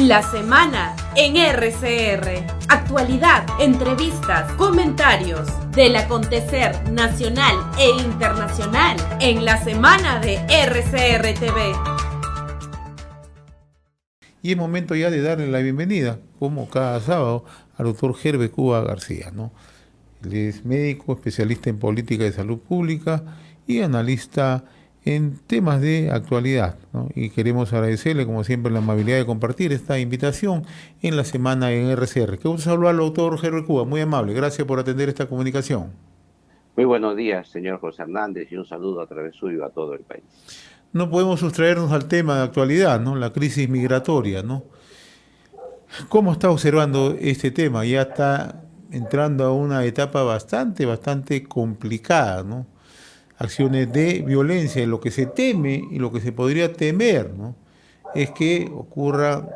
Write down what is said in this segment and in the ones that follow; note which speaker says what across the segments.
Speaker 1: La semana en RCR. Actualidad, entrevistas, comentarios del acontecer nacional e internacional en la semana de RCR TV.
Speaker 2: Y es momento ya de darle la bienvenida, como cada sábado, al doctor Gerbe Cuba García, ¿no? Él es médico, especialista en política de salud pública y analista en temas de actualidad, ¿no? Y queremos agradecerle, como siempre, la amabilidad de compartir esta invitación en la semana en RCR. Qué gusto saludarlo, doctor Gerbe Cuba, muy amable. Gracias por atender esta comunicación.
Speaker 3: Muy buenos días, señor José Hernández, y un saludo a través suyo a todo el país.
Speaker 2: No podemos sustraernos al tema de actualidad, ¿no? La crisis migratoria, ¿no? ¿Cómo está observando este tema? Ya está entrando a una etapa bastante complicada, ¿no? Acciones de violencia, y lo que se teme y lo que se podría temer, ¿no? Es que ocurra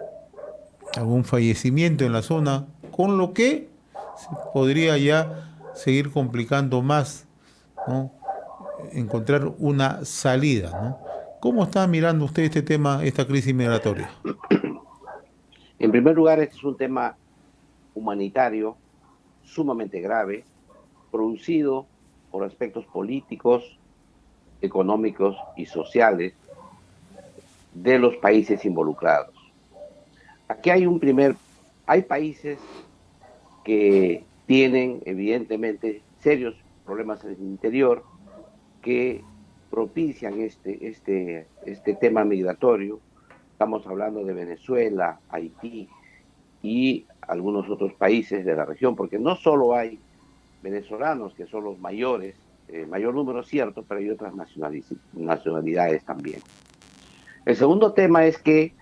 Speaker 2: algún fallecimiento en la zona, con lo que se podría ya seguir complicando más, ¿no? Encontrar una salida, ¿no? ¿Cómo está mirando usted este tema, esta crisis migratoria?
Speaker 3: En primer lugar, este es un tema humanitario sumamente grave, producido por aspectos políticos, económicos y sociales de los países involucrados. Aquí hay países que tienen evidentemente serios problemas en el interior que propician este tema migratorio. Estamos hablando de Venezuela, Haití y algunos otros países de la región, porque no solo hay venezolanos, que son los mayores, mayor número cierto, pero hay otras nacionalidades también. El segundo tema es que,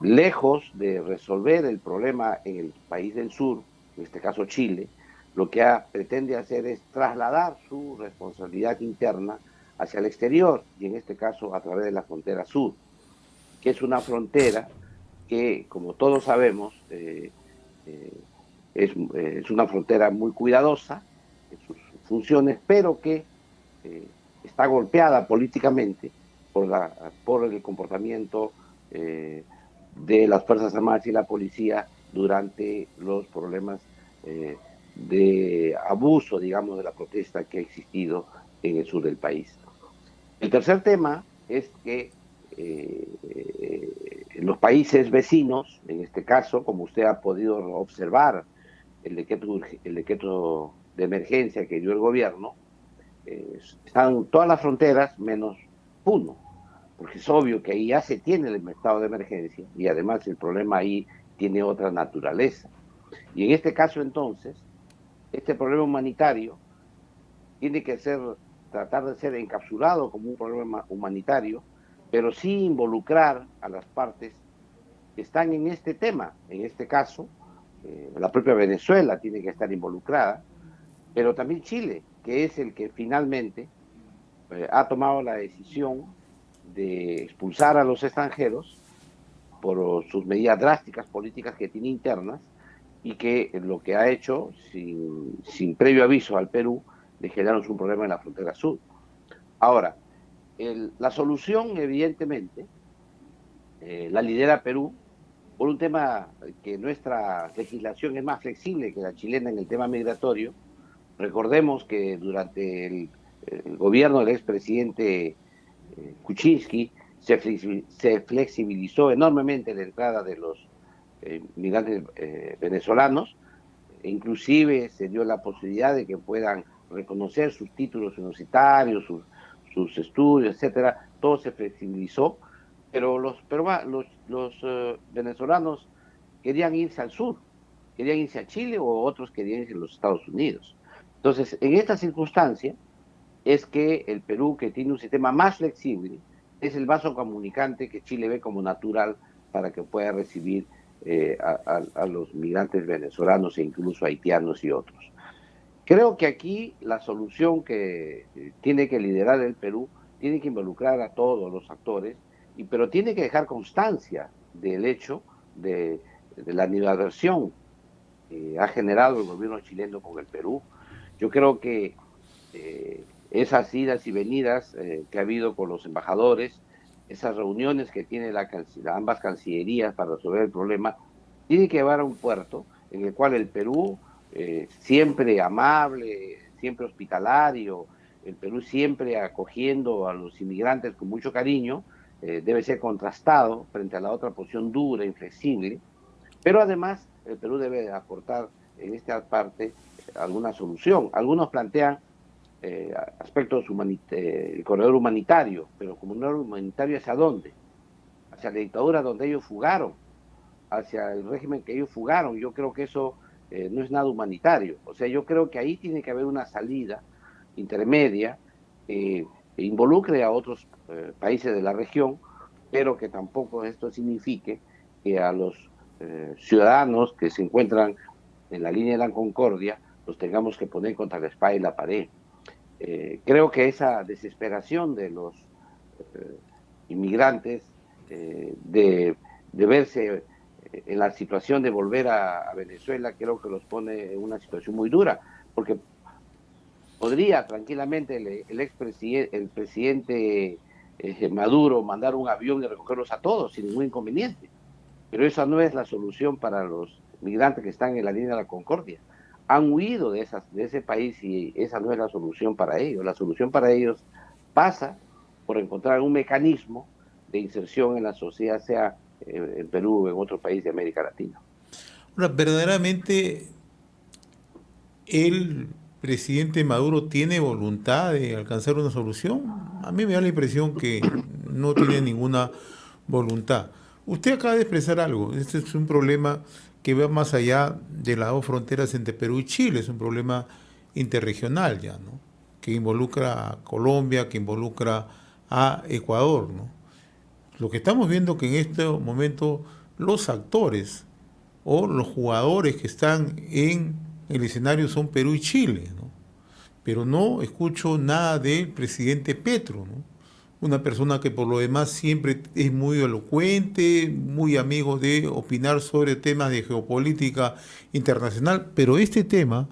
Speaker 3: lejos de resolver el problema en el país del sur, en este caso Chile, lo que pretende hacer es trasladar su responsabilidad interna hacia el exterior, y en este caso a través de la frontera sur, que es una frontera que, como todos sabemos, es una frontera muy cuidadosa en sus funciones, pero que está golpeada políticamente por el comportamiento de las Fuerzas Armadas y la policía durante los problemas de abuso, digamos, de la protesta que ha existido en el sur del país. El tercer tema es que los países vecinos, en este caso, como usted ha podido observar, el decreto de emergencia que dio el gobierno, están todas las fronteras menos Puno, porque es obvio que ahí ya se tiene el estado de emergencia y además el problema ahí tiene otra naturaleza. Y en este caso entonces, este problema humanitario tiene que tratar de ser encapsulado como un problema humanitario, pero sí involucrar a las partes que están en este tema. En este caso, la propia Venezuela tiene que estar involucrada, pero también Chile, que es el que finalmente ha tomado la decisión de expulsar a los extranjeros por sus medidas drásticas políticas que tiene internas, y que lo que ha hecho, sin previo aviso al Perú, le generaron un problema en la frontera sur. Ahora, la solución, evidentemente, la lidera Perú, por un tema que nuestra legislación es más flexible que la chilena en el tema migratorio. Recordemos que durante el gobierno del expresidente Kuczynski se flexibilizó enormemente la entrada de los migrantes venezolanos, e inclusive se dio la posibilidad de que puedan reconocer sus títulos universitarios, sus estudios, etcétera. Todo se flexibilizó, pero los venezolanos querían irse al sur, querían irse a Chile, o otros querían irse a los Estados Unidos. Entonces, en esta circunstancia es que el Perú, que tiene un sistema más flexible, es el vaso comunicante que Chile ve como natural para que pueda recibir a los migrantes venezolanos e incluso haitianos y otros. Creo que aquí la solución que tiene que liderar el Perú tiene que involucrar a todos los actores, pero tiene que dejar constancia del hecho de la animadversión que ha generado el gobierno chileno con el Perú. Yo creo que esas idas y venidas que ha habido con los embajadores esas reuniones que tiene ambas cancillerías para resolver el problema, tiene que llevar a un puerto en el cual el Perú, siempre amable, siempre hospitalario, el Perú siempre acogiendo a los inmigrantes con mucho cariño, debe ser contrastado frente a la otra posición dura, inflexible, pero además el Perú debe aportar en esta parte alguna solución. Algunos plantean aspectos el corredor humanitario, pero corredor humanitario ¿hacia dónde? Hacia la dictadura donde ellos fugaron, hacia el régimen que ellos fugaron. Yo creo que eso no es nada humanitario. O sea, yo creo que ahí tiene que haber una salida intermedia que involucre a otros países de la región, pero que tampoco esto signifique que a los ciudadanos que se encuentran en la línea de la concordia los tengamos que poner contra la espada y la pared. Creo que esa desesperación de los inmigrantes de verse en la situación de volver a Venezuela, creo que los pone en una situación muy dura, porque podría tranquilamente el presidente Maduro mandar un avión y recogerlos a todos sin ningún inconveniente, pero esa no es la solución para los migrantes que están en la línea de la concordia. Han huido de ese país y esa no es la solución para ellos. La solución para ellos pasa por encontrar un mecanismo de inserción en la sociedad, sea en Perú o en otro país de América Latina.
Speaker 2: Ahora, verdaderamente, el presidente Maduro tiene voluntad de alcanzar una solución. A mí me da la impresión que no tiene ninguna voluntad. Usted acaba de expresar algo. Este es un problema que va más allá de las dos fronteras entre Perú y Chile. Es un problema interregional ya, ¿no? Que involucra a Colombia, que involucra a Ecuador, ¿no? Lo que estamos viendo que en este momento los actores o los jugadores que están en el escenario son Perú y Chile, ¿no? Pero no escucho nada del presidente Petro, ¿no? Una persona que por lo demás siempre es muy elocuente, muy amigo de opinar sobre temas de geopolítica internacional, pero este tema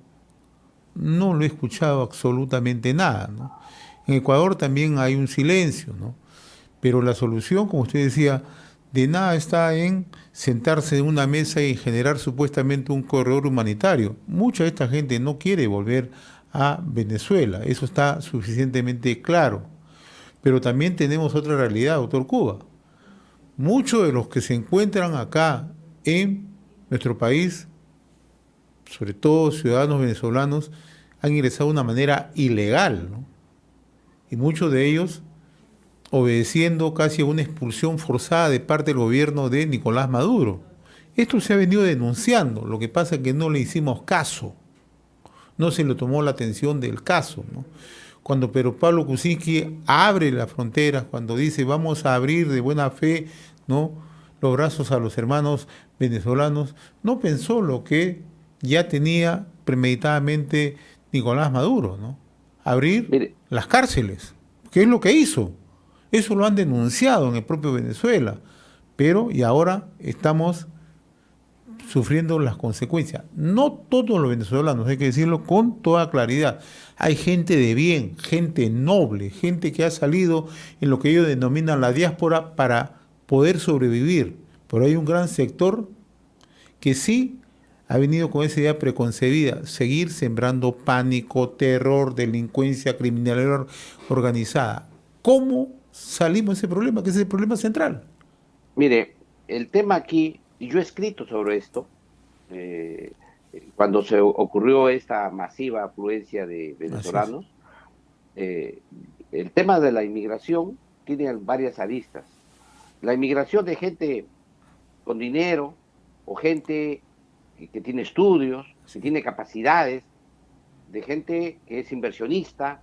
Speaker 2: no lo he escuchado absolutamente nada, ¿no? En Ecuador también hay un silencio, ¿no? Pero la solución, como usted decía, de nada está en sentarse en una mesa y generar supuestamente un corredor humanitario. Mucha de esta gente no quiere volver a Venezuela, eso está suficientemente claro. Pero también tenemos otra realidad, doctor Cuba. Muchos de los que se encuentran acá en nuestro país, sobre todo ciudadanos venezolanos, han ingresado de una manera ilegal, ¿no? Y muchos de ellos obedeciendo casi a una expulsión forzada de parte del gobierno de Nicolás Maduro. Esto se ha venido denunciando, lo que pasa es que no le hicimos caso, no se le tomó la atención del caso, ¿no? Cuando Pedro Pablo Kuczynski abre las fronteras, cuando dice vamos a abrir de buena fe, ¿no?, los brazos a los hermanos venezolanos, no pensó lo que ya tenía premeditadamente Nicolás Maduro, ¿no? Abrir las cárceles, que es lo que hizo. Eso lo han denunciado en el propio Venezuela, pero y ahora estamos sufriendo las consecuencias. No todos los venezolanos, hay que decirlo con toda claridad. Hay gente de bien, gente noble, gente que ha salido en lo que ellos denominan la diáspora para poder sobrevivir. Pero hay un gran sector que sí ha venido con esa idea preconcebida, seguir sembrando pánico, terror, delincuencia, criminalidad organizada. ¿Cómo salimos de ese problema, que es el problema central?
Speaker 3: Mire, el tema aquí, y yo he escrito sobre esto, cuando se ocurrió esta masiva afluencia de venezolanos, el tema de la inmigración tiene varias aristas. La inmigración de gente con dinero o gente que tiene estudios, que tiene capacidades, de gente que es inversionista,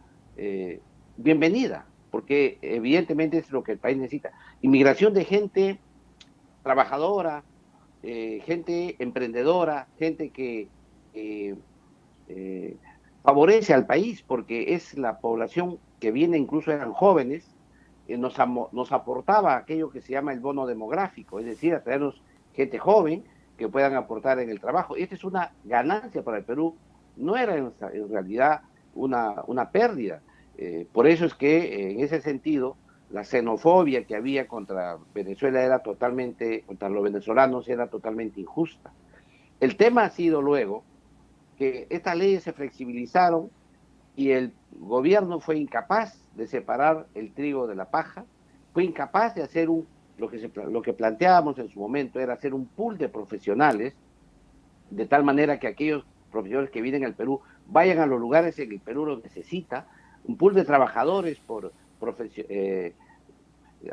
Speaker 3: bienvenida, porque evidentemente es lo que el país necesita. Inmigración de gente trabajadora, gente emprendedora, gente que favorece al país, porque es la población que viene, incluso eran jóvenes, nos aportaba aquello que se llama el bono demográfico, es decir, atraernos gente joven que puedan aportar en el trabajo. Y esta es una ganancia para el Perú, no era en realidad una pérdida. Por eso es que en ese sentido la xenofobia que había contra Venezuela era totalmente, contra los venezolanos era totalmente injusta. El tema ha sido luego que estas leyes se flexibilizaron y el gobierno fue incapaz de separar el trigo de la paja, fue incapaz de hacer lo que planteábamos en su momento era hacer un pool de profesionales, de tal manera que aquellos profesionales que vienen al Perú vayan a los lugares en que el Perú los necesita, un pool de trabajadores por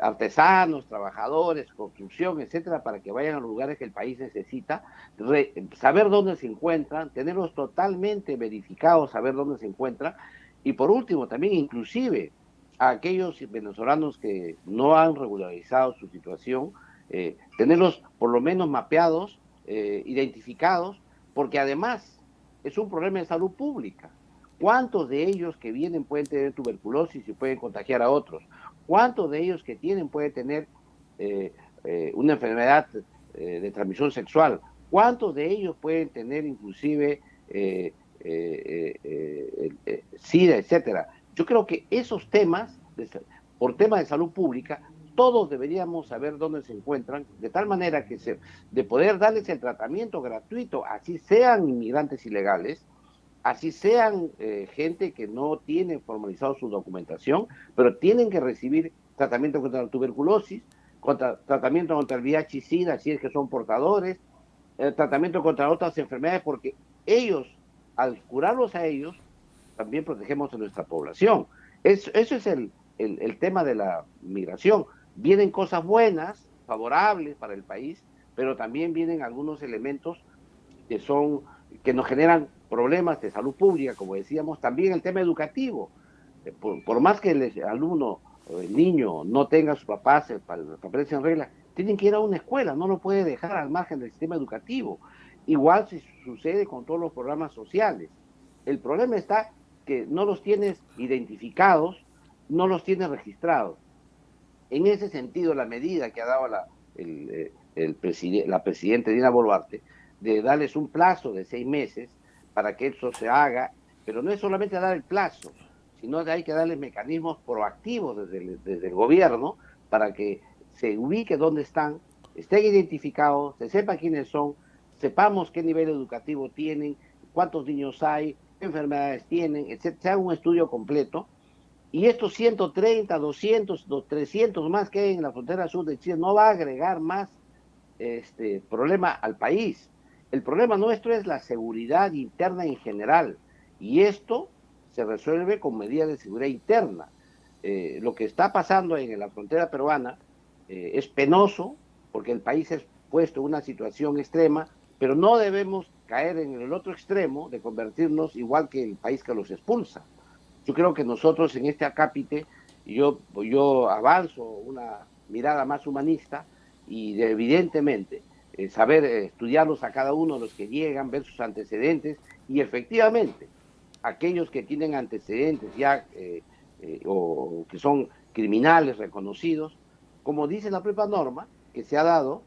Speaker 3: artesanos, trabajadores, construcción, etcétera, para que vayan a los lugares que el país necesita, saber dónde se encuentran, tenerlos totalmente verificados, saber dónde se encuentran, y por último, también inclusive a aquellos venezolanos que no han regularizado su situación, tenerlos por lo menos mapeados, identificados, porque además es un problema de salud pública. ¿Cuántos de ellos que vienen pueden tener tuberculosis y pueden contagiar a otros? ¿Cuántos de ellos que tienen pueden tener una enfermedad de transmisión sexual? ¿Cuántos de ellos pueden tener inclusive SIDA, etcétera? Yo creo que esos temas, por temas de salud pública, todos deberíamos saber dónde se encuentran, de tal manera que de poder darles el tratamiento gratuito, así sean inmigrantes ilegales, así sean gente que no tiene formalizado su documentación, pero tienen que recibir tratamiento contra la tuberculosis, tratamiento contra el VIH-Sida, si es que son portadores, tratamiento contra otras enfermedades, porque ellos, al curarlos a ellos, también protegemos a nuestra población. Eso es el tema de la migración. Vienen cosas buenas, favorables para el país, pero también vienen algunos elementos que nos generan problemas de salud pública, como decíamos, también el tema educativo. Por más que el alumno o el niño no tenga a sus papás, los papeles en regla, tienen que ir a una escuela, no lo puede dejar al margen del sistema educativo. Igual sucede con todos los programas sociales. El problema está que no los tienes identificados, no los tienes registrados. En ese sentido, la medida que ha dado la presidenta Dina Boluarte, de darles un plazo de 6 meses para que eso se haga, pero no es solamente dar el plazo, sino que hay que darles mecanismos proactivos desde el gobierno para que se ubique dónde están, estén identificados, se sepa quiénes son, sepamos qué nivel educativo tienen, cuántos niños hay, qué enfermedades tienen, etc. Se haga un estudio completo. Y estos 130, 200, 300 más que hay en la frontera sur de Chile no va a agregar más problema al país. El problema nuestro es la seguridad interna en general, y esto se resuelve con medidas de seguridad interna. Lo que está pasando en la frontera peruana es penoso, porque el país es puesto en una situación extrema, pero no debemos caer en el otro extremo de convertirnos igual que el país que los expulsa. Yo creo que nosotros en este acápite, yo avanzo una mirada más humanista y evidentemente saber estudiarlos a cada uno de los que llegan, ver sus antecedentes, y efectivamente aquellos que tienen antecedentes ya o que son criminales reconocidos, como dice la propia norma que se ha dado,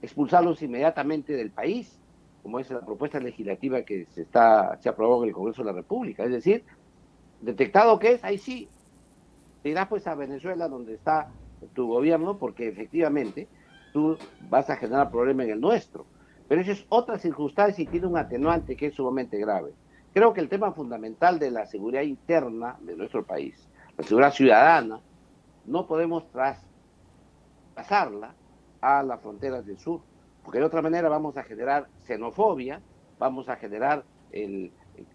Speaker 3: expulsarlos inmediatamente del país, como es la propuesta legislativa que se aprobó en el Congreso de la República. Es decir, detectado que es, ahí sí, te irás pues a Venezuela donde está tu gobierno, porque efectivamente tú vas a generar problemas en el nuestro. Pero eso es otra circunstancia y tiene un atenuante que es sumamente grave. Creo que el tema fundamental de la seguridad interna de nuestro país, la seguridad ciudadana, no podemos traspasarla a las fronteras del sur, porque de otra manera vamos a generar xenofobia, vamos a generar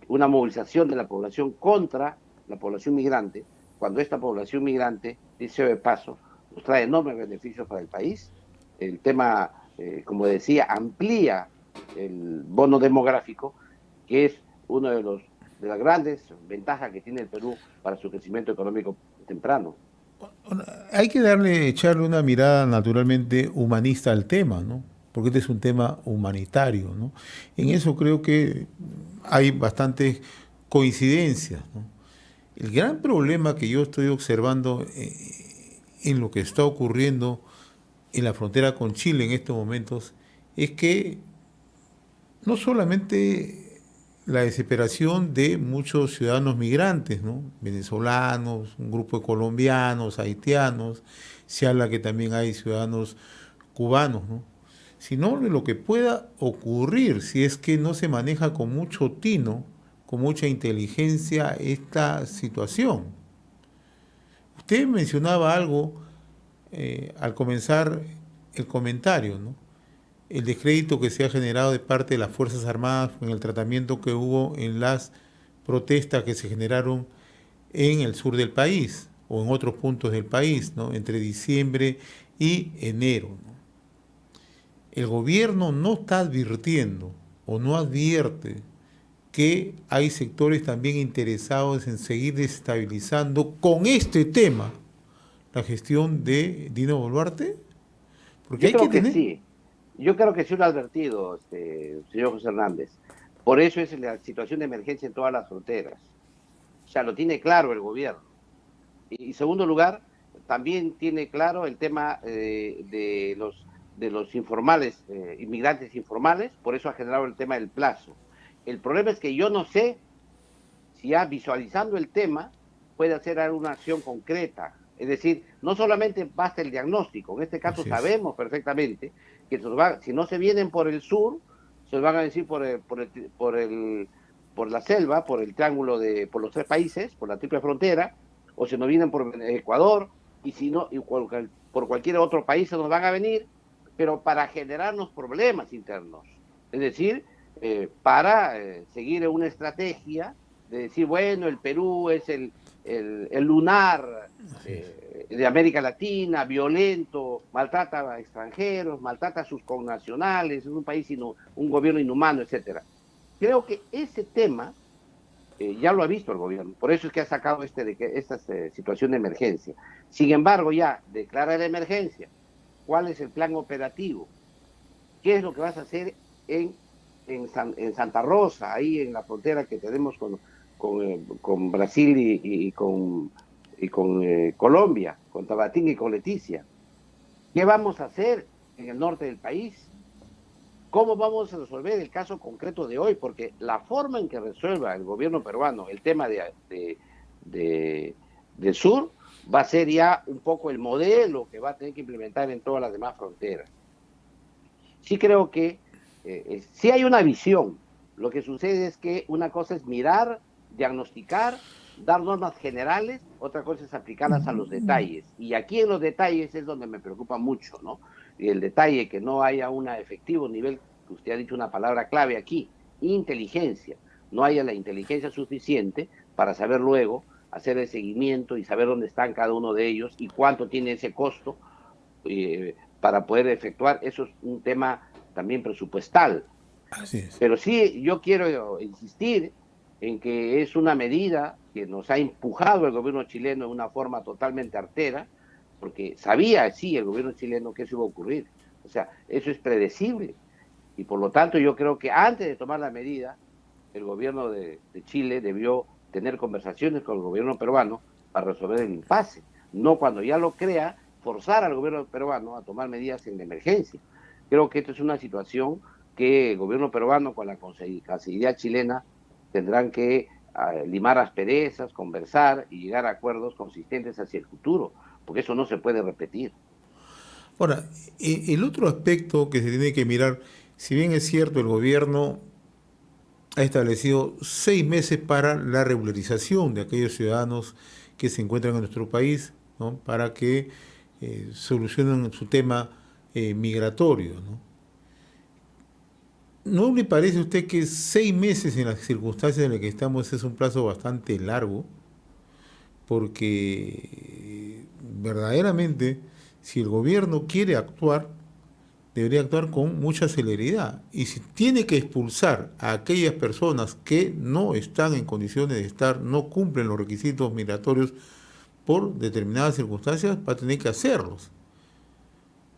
Speaker 3: una movilización de la población contra la población migrante, cuando esta población migrante, dicho de paso, nos trae enormes beneficios para el país. El tema, como decía, amplía el bono demográfico, que es uno de las grandes ventajas que tiene el Perú para su crecimiento económico temprano.
Speaker 2: Hay que echarle una mirada naturalmente humanista al tema, ¿no? Porque este es un tema humanitario, ¿no? En eso creo que hay bastantes coincidencias, ¿no? El gran problema que yo estoy observando en lo que está ocurriendo en la frontera con Chile en estos momentos es que no solamente la desesperación de muchos ciudadanos migrantes, ¿no? Venezolanos, un grupo de colombianos, haitianos, se habla que también hay ciudadanos cubanos, ¿no? Sino de lo que pueda ocurrir si es que no se maneja con mucho tino, con mucha inteligencia esta situación. Usted mencionaba algo al comenzar el comentario, ¿no? El descrédito que se ha generado de parte de las Fuerzas Armadas en el tratamiento que hubo en las protestas que se generaron en el sur del país o en otros puntos del país, ¿no? Entre diciembre y enero, ¿no? El gobierno no está advirtiendo o no advierte que hay sectores también interesados en seguir desestabilizando con este tema la gestión de Dino Boluarte, porque
Speaker 3: Yo
Speaker 2: hay que
Speaker 3: creo que
Speaker 2: tener...
Speaker 3: sí. Yo creo que sí lo ha advertido, señor José Hernández. Por eso es la situación de emergencia en todas las fronteras. O sea, lo tiene claro el gobierno. Y segundo lugar, también tiene claro el tema de los informales, inmigrantes informales, por eso ha generado el tema del plazo. El problema es que yo no sé si ya visualizando el tema puede hacer alguna acción concreta. Es decir, no solamente basta el diagnóstico, en este caso
Speaker 2: Así es.
Speaker 3: sabemos perfectamente que si no se vienen por el sur, se van a decir por la selva, por el triángulo por los tres países, por la triple frontera, o si no vienen por Ecuador, y si no, por cualquier otro país se nos van a venir, pero para generarnos problemas internos. Es decir, para seguir una estrategia de decir, bueno, el Perú es el lunar de América Latina, violento, maltrata a extranjeros, maltrata a sus connacionales, es un país, un gobierno inhumano, etcétera. Creo que ese tema ya lo ha visto el gobierno, por eso es que ha sacado esta situación de emergencia. Sin embargo, ya declara la emergencia. ¿Cuál es el plan operativo? ¿Qué es lo que vas a hacer en Santa Rosa, ahí en la frontera que tenemos con Brasil y con Colombia, con Tabatinga y con Leticia? ¿Qué vamos a hacer en el norte del país? ¿Cómo vamos a resolver el caso concreto de hoy? Porque la forma en que resuelva el gobierno peruano el tema del sur va a ser ya un poco el modelo que va a tener que implementar en todas las demás fronteras. Sí creo que sí hay una visión. Lo que sucede es que una cosa es mirar, diagnosticar, dar normas generales, otra cosa es aplicarlas a los detalles. Y aquí en los detalles es donde me preocupa mucho, ¿no? Y el detalle que no haya un efectivo nivel, que usted ha dicho una palabra clave aquí, inteligencia. No haya la inteligencia suficiente para saber luego hacer el seguimiento y saber dónde están cada uno de ellos y cuánto tiene ese costo para poder efectuar. Eso es un tema también presupuestal.
Speaker 2: Así es.
Speaker 3: Pero sí, yo quiero insistir en que es una medida que nos ha empujado el gobierno chileno de una forma totalmente artera, porque sabía, sí, el gobierno chileno que eso iba a ocurrir. O sea, eso es predecible. Y por lo tanto, yo creo que antes de tomar la medida, el gobierno de Chile debió tener conversaciones con el gobierno peruano para resolver el impasse. No cuando ya lo crea, forzar al gobierno peruano a tomar medidas en emergencia. Creo que esto es una situación que el gobierno peruano con la Cancillería chilena tendrán que limar asperezas, conversar y llegar a acuerdos consistentes hacia el futuro, porque eso no se puede repetir.
Speaker 2: Ahora, el otro aspecto que se tiene que mirar, si bien es cierto, el gobierno ha establecido 6 meses para la regularización de aquellos ciudadanos que se encuentran en nuestro país, ¿no? Para que solucionen su tema migratorio, ¿no? ¿No le parece a usted que 6 meses en las circunstancias en las que estamos es un plazo bastante largo? Porque verdaderamente, si el gobierno quiere actuar, debería actuar con mucha celeridad. Y si tiene que expulsar a aquellas personas que no están en condiciones de estar, no cumplen los requisitos migratorios por determinadas circunstancias, va a tener que hacerlos.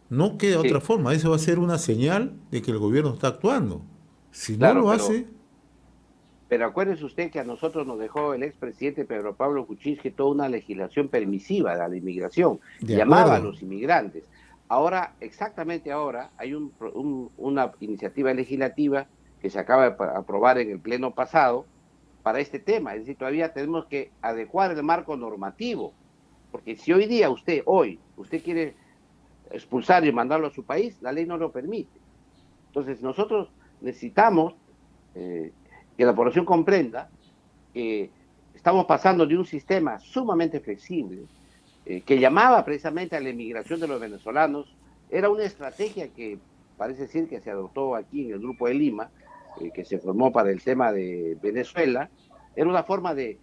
Speaker 2: No queda otra
Speaker 3: Sí,
Speaker 2: forma. Eso va a ser una señal de que el gobierno está actuando. Si no
Speaker 3: claro,
Speaker 2: lo hace,
Speaker 3: pero acuérdese usted que a nosotros nos dejó el expresidente Pedro Pablo Kuczynski toda una legislación permisiva de la inmigración,
Speaker 2: de
Speaker 3: llamaba a
Speaker 2: acuerdo.
Speaker 3: los inmigrantes. Ahora, exactamente ahora, hay una iniciativa legislativa que se acaba de aprobar en el pleno pasado para este tema. Es decir, todavía tenemos que adecuar el marco normativo, porque si hoy día usted quiere expulsar y mandarlo a su país, la ley no lo permite. Entonces nosotros necesitamos que la población comprenda que estamos pasando de un sistema sumamente flexible, que llamaba precisamente a la emigración de los venezolanos. Era una estrategia que parece ser que se adoptó aquí en el Grupo de Lima, que se formó para el tema de Venezuela. Era una forma de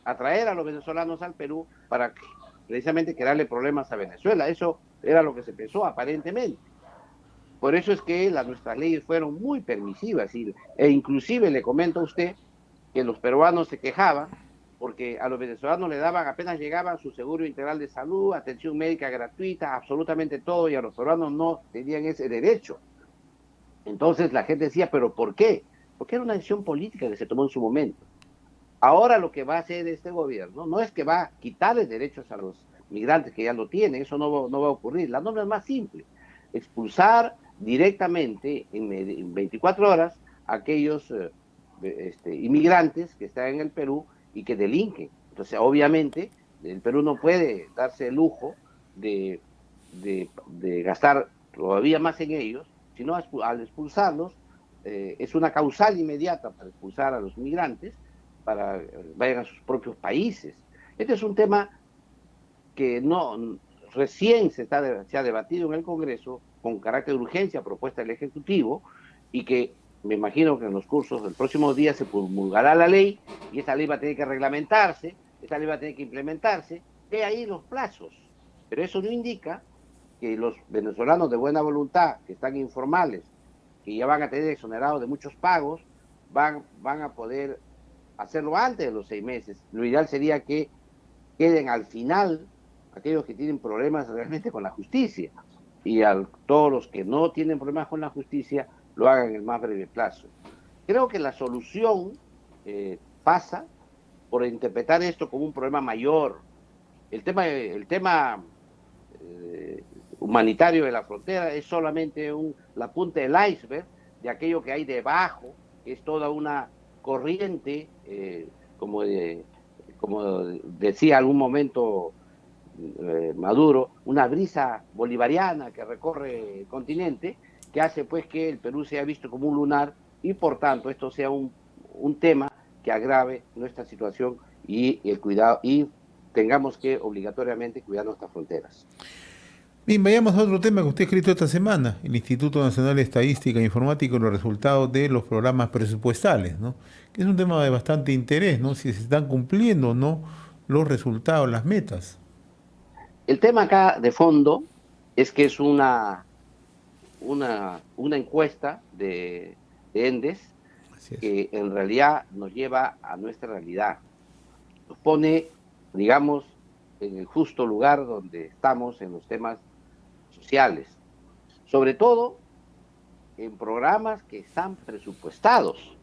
Speaker 3: atraer a los venezolanos al Perú para precisamente crearle problemas a Venezuela. Eso era lo que se pensó aparentemente. Por eso es que nuestras leyes fueron muy permisivas, e inclusive le comento a usted que los peruanos se quejaban porque a los venezolanos le daban, apenas llegaban, su seguro integral de salud, atención médica gratuita, absolutamente todo, y a los peruanos no tenían ese derecho. Entonces la gente decía, ¿pero por qué? Porque era una decisión política que se tomó en su momento. Ahora lo que va a hacer este gobierno no es que va a quitarles derechos a los migrantes que ya lo tienen, eso no va a ocurrir. La norma es más simple: expulsar directamente en 24 horas a aquellos inmigrantes que están en el Perú y que delinquen. Entonces, obviamente, el Perú no puede darse el lujo de gastar todavía más en ellos, sino al expulsarlos, es una causal inmediata para expulsar a los migrantes, para que vayan a sus propios países. Este es un tema que recién se ha debatido en el Congreso con carácter de urgencia, propuesta del Ejecutivo, y que me imagino que en los cursos del próximo día se promulgará la ley, y esa ley va a tener que reglamentarse, esa ley va a tener que implementarse. De ahí los plazos. Pero eso no indica que los venezolanos de buena voluntad, que están informales, que ya van a tener exonerados de muchos pagos, van a poder hacerlo antes de los 6 meses. Lo ideal sería que queden al final aquellos que tienen problemas realmente con la justicia, y todos los que no tienen problemas con la justicia lo hagan en el más breve plazo. Creo que la solución pasa por interpretar esto como un problema mayor. El tema humanitario de la frontera es solamente la punta del iceberg de aquello que hay debajo, que es toda una corriente, como decía algún momento Maduro, una brisa bolivariana que recorre el continente, que hace pues que el Perú sea visto como un lunar, y por tanto esto sea un tema que agrave nuestra situación y el cuidado, y tengamos que obligatoriamente cuidar nuestras fronteras.
Speaker 2: Bien, vayamos a otro tema que usted ha escrito esta semana: el Instituto Nacional de Estadística e Informática y los resultados de los programas presupuestales, ¿no? Que es un tema de bastante interés, ¿no? Si se están cumpliendo o no los resultados, las metas.
Speaker 3: El tema acá de fondo es que es una encuesta de ENDES que en realidad nos lleva a nuestra realidad. Nos pone, digamos, en el justo lugar donde estamos en los temas sociales, sobre todo en programas que están presupuestados.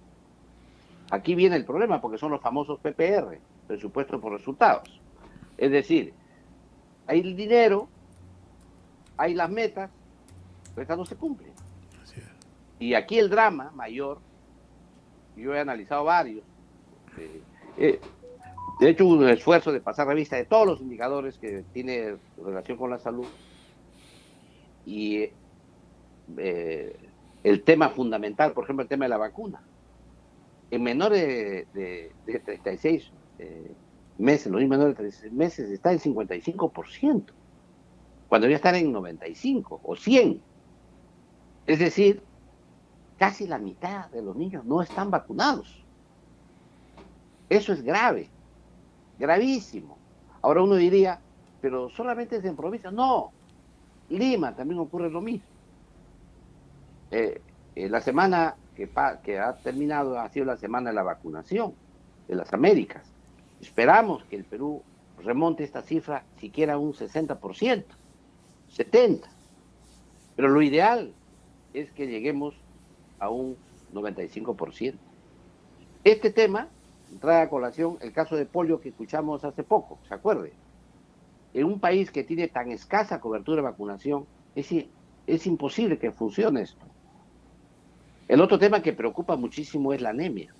Speaker 3: Aquí viene el problema, porque son los famosos PPR, presupuesto por resultados. Es decir, hay el dinero, hay las metas, pero estas no se cumplen. Y aquí el drama mayor, yo he analizado varios, de hecho hubo un esfuerzo de pasar revista de todos los indicadores que tiene relación con la salud, y el tema fundamental, por ejemplo, el tema de la vacuna. En menores de 36 meses, los niños menores de 36 meses, está en 55%, cuando debería estar en 95 o 100. Es decir, casi la mitad de los niños no están vacunados. Eso es grave, gravísimo. Ahora uno diría, pero solamente es en provincia. No, Lima también ocurre lo mismo. La semana que ha terminado ha sido la semana de la vacunación de las Américas. Esperamos que el Perú remonte esta cifra siquiera un 60%, 70%. Pero lo ideal es que lleguemos a un 95%. Este tema trae a colación el caso de polio que escuchamos hace poco, ¿se acuerde? En un país que tiene tan escasa cobertura de vacunación, es imposible que funcione esto. El otro tema que preocupa muchísimo es la anemia.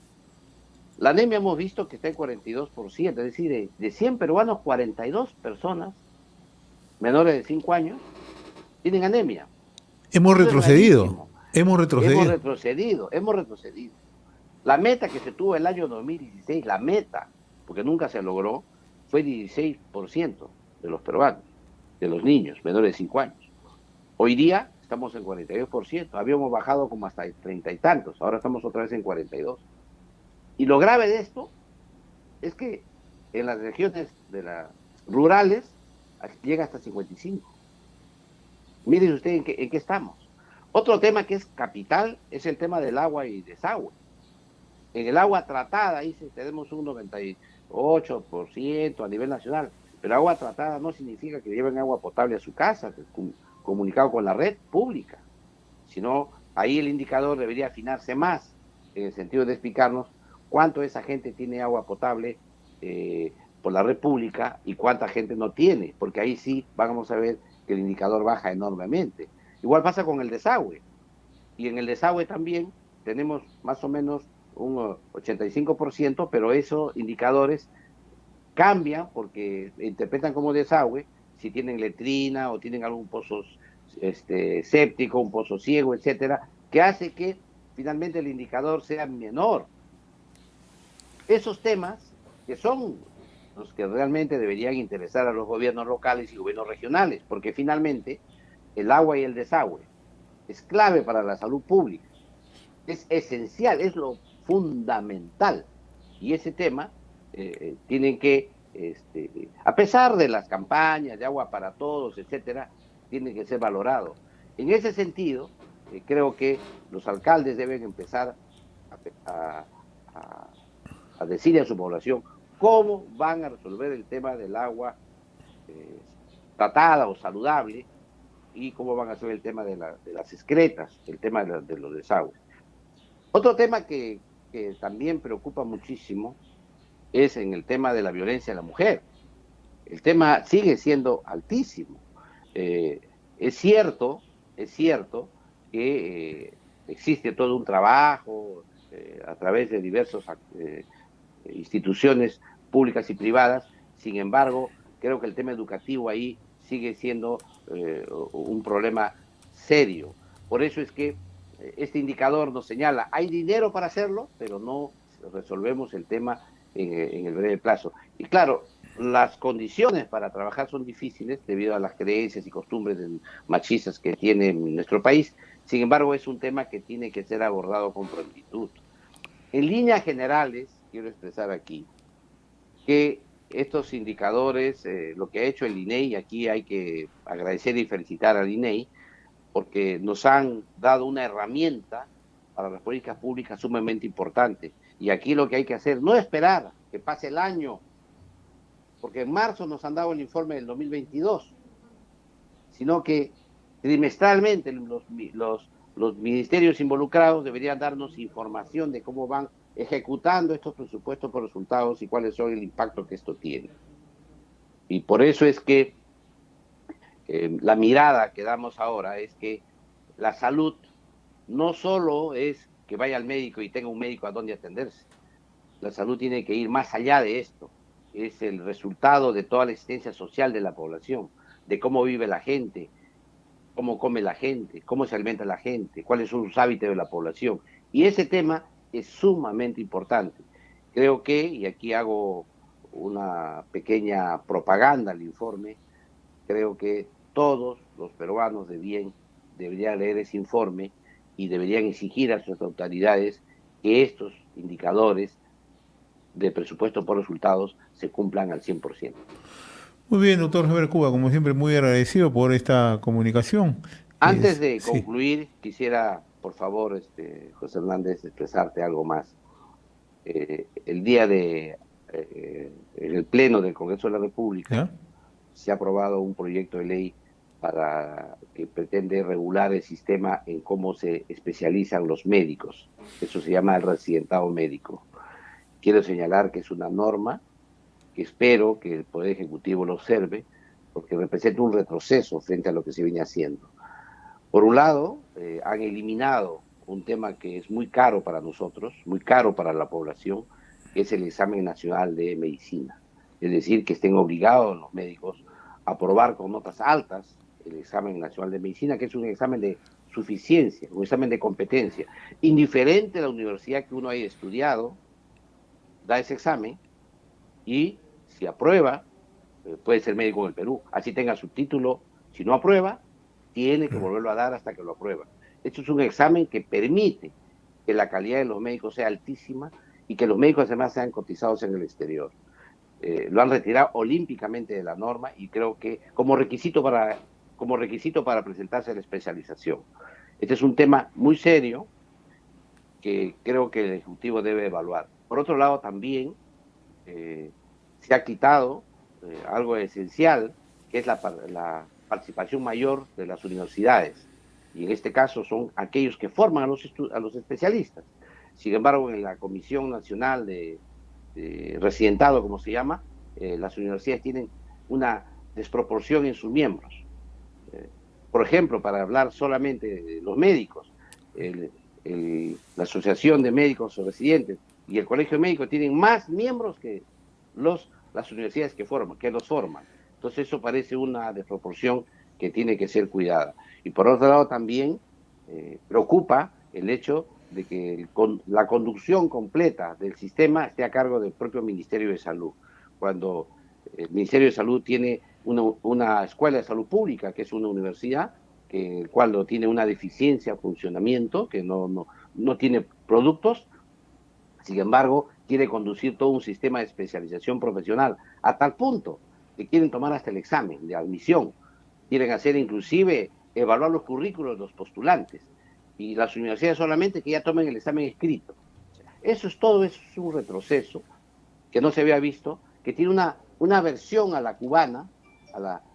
Speaker 3: La anemia hemos visto que está en 42%, es decir, de 100 peruanos, 42 personas menores de 5 años tienen anemia.
Speaker 2: Hemos
Speaker 3: Eso es
Speaker 2: retrocedido,
Speaker 3: gravísimo.
Speaker 2: hemos retrocedido.
Speaker 3: Hemos retrocedido. La meta que se tuvo el año 2016, la meta, porque nunca se logró, fue 16% de los peruanos, de los niños menores de 5 años. Hoy día estamos en 42%, habíamos bajado como hasta 30 y tantos, ahora estamos otra vez en 42. Y lo grave de esto es que en las regiones rurales llega hasta 55. Miren ustedes en qué estamos. Otro tema que es capital es el tema del agua y desagüe. En el agua tratada, ahí tenemos un 98% a nivel nacional, pero agua tratada no significa que lleven agua potable a su casa, comunicado con la red pública, sino ahí el indicador debería afinarse más, en el sentido de explicarnos cuánto esa gente tiene agua potable por la red pública y cuánta gente no tiene, porque ahí sí vamos a ver que el indicador baja enormemente. Igual pasa con el desagüe, y en el desagüe también tenemos más o menos un 85%, pero esos indicadores cambian porque interpretan como desagüe si tienen letrina o tienen algún pozo séptico, un pozo ciego, etcétera, que hace que finalmente el indicador sea menor. Esos temas que son los que realmente deberían interesar a los gobiernos locales y gobiernos regionales, porque finalmente el agua y el desagüe es clave para la salud pública, es esencial, es lo fundamental. Y ese tema tienen que, a pesar de las campañas de agua para todos, etcétera, tiene que ser valorado. En ese sentido, creo que los alcaldes deben empezar a decirle a su población cómo van a resolver el tema del agua eh, tratada o saludable y cómo van a hacer el tema de las excretas, el tema de los desagües. Otro tema que también preocupa muchísimo es en el tema de la violencia a la mujer. El tema sigue siendo altísimo. Eh, es cierto que existe todo un trabajo a través de diversas instituciones públicas y privadas. Sin embargo, creo que el tema educativo ahí sigue siendo un problema serio. Por eso es que este indicador nos señala, hay dinero para hacerlo, pero no resolvemos el tema en el breve plazo. Y claro, las condiciones para trabajar son difíciles debido a las creencias y costumbres machistas que tiene nuestro país. Sin embargo, es un tema que tiene que ser abordado con prontitud. En líneas generales, quiero expresar aquí que estos indicadores, lo que ha hecho el INEI, aquí hay que agradecer y felicitar al INEI, porque nos han dado una herramienta para las políticas públicas sumamente importante. Y aquí lo que hay que hacer, no esperar que pase el año, porque en marzo nos han dado el informe del 2022, sino que trimestralmente los ministerios involucrados deberían darnos información de cómo van ejecutando estos presupuestos por resultados y cuáles son el impacto que esto tiene. Y por eso es que la mirada que damos ahora es que la salud no solo es que vaya al médico y tenga un médico a donde atenderse. La salud tiene que ir más allá de esto. Es el resultado de toda la existencia social de la población, de cómo vive la gente, cómo come la gente, cómo se alimenta la gente, cuáles son sus hábitos de la población. Y ese tema es sumamente importante. Creo que, y aquí hago una pequeña propaganda al informe, creo que todos los peruanos de bien deberían leer ese informe y deberían exigir a sus autoridades que estos indicadores de presupuesto por resultados se cumplan al 100%.
Speaker 2: Muy bien, doctor Javier Cuba, como siempre, muy agradecido por esta comunicación.
Speaker 3: Antes de
Speaker 2: Sí.
Speaker 3: concluir, quisiera, por favor, José Hernández, expresarte algo más. El día en el Pleno del Congreso de la República,
Speaker 2: ¿Ya?
Speaker 3: se ha aprobado un proyecto de ley que pretende regular el sistema en cómo se especializan los médicos. Eso se llama el residentado médico. Quiero señalar que es una norma que espero que el Poder Ejecutivo lo observe, porque representa un retroceso frente a lo que se viene haciendo. Por un lado, han eliminado un tema que es muy caro para nosotros, muy caro para la población, que es el examen nacional de medicina. Es decir, que estén obligados los médicos a aprobar con notas altas el examen nacional de medicina, que es un examen de suficiencia, un examen de competencia. Indiferente a la universidad que uno haya estudiado, da ese examen y si aprueba, puede ser médico en el Perú, así tenga su título. Si no aprueba, tiene que volverlo a dar hasta que lo aprueba. Esto es un examen que permite que la calidad de los médicos sea altísima y que los médicos además sean cotizados en el exterior. Lo han retirado olímpicamente de la norma y creo que como requisito para presentarse a la especialización. Este es un tema muy serio que creo que el Ejecutivo debe evaluar. Por otro lado, también se ha quitado algo esencial, que es la participación mayor de las universidades. Y en este caso son aquellos que forman a los especialistas. Sin embargo, en la Comisión Nacional de Residentado, como se llama, las universidades tienen una desproporción en sus miembros. Por ejemplo, para hablar solamente de los médicos, la Asociación de Médicos Residentes y el Colegio Médico tienen más miembros que las universidades que los forman. Entonces eso parece una desproporción que tiene que ser cuidada. Y por otro lado también preocupa el hecho de que la conducción completa del sistema esté a cargo del propio Ministerio de Salud, cuando el Ministerio de Salud tiene una escuela de salud pública, que es una universidad, el cual tiene una deficiencia de funcionamiento, que no tiene productos. Sin embargo, quiere conducir todo un sistema de especialización profesional, a tal punto que quieren tomar hasta el examen de admisión, quieren hacer inclusive evaluar los currículos de los postulantes, y las universidades solamente que ya tomen el examen escrito. Eso es un retroceso que no se había visto, que tiene una versión a la cubana,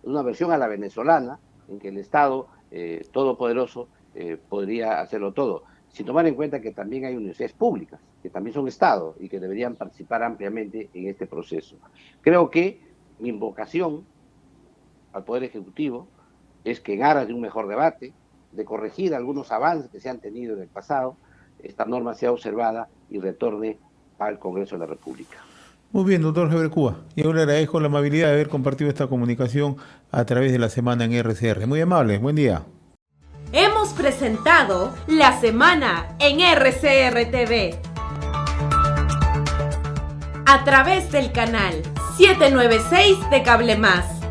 Speaker 3: una versión a la venezolana, en que el Estado todopoderoso podría hacerlo todo, sin tomar en cuenta que también hay universidades públicas, que también son Estado y que deberían participar ampliamente en este proceso. Creo que mi invocación al Poder Ejecutivo es que en aras de un mejor debate, de corregir algunos avances que se han tenido en el pasado, esta norma sea observada y retorne al Congreso de la República.
Speaker 2: Muy bien, doctor Heber Cuba. Yo le agradezco la amabilidad de haber compartido esta comunicación a través de la semana en RCR. Muy amable, buen día.
Speaker 1: Hemos presentado La Semana en RCR TV a través del canal 796 de Cable Más.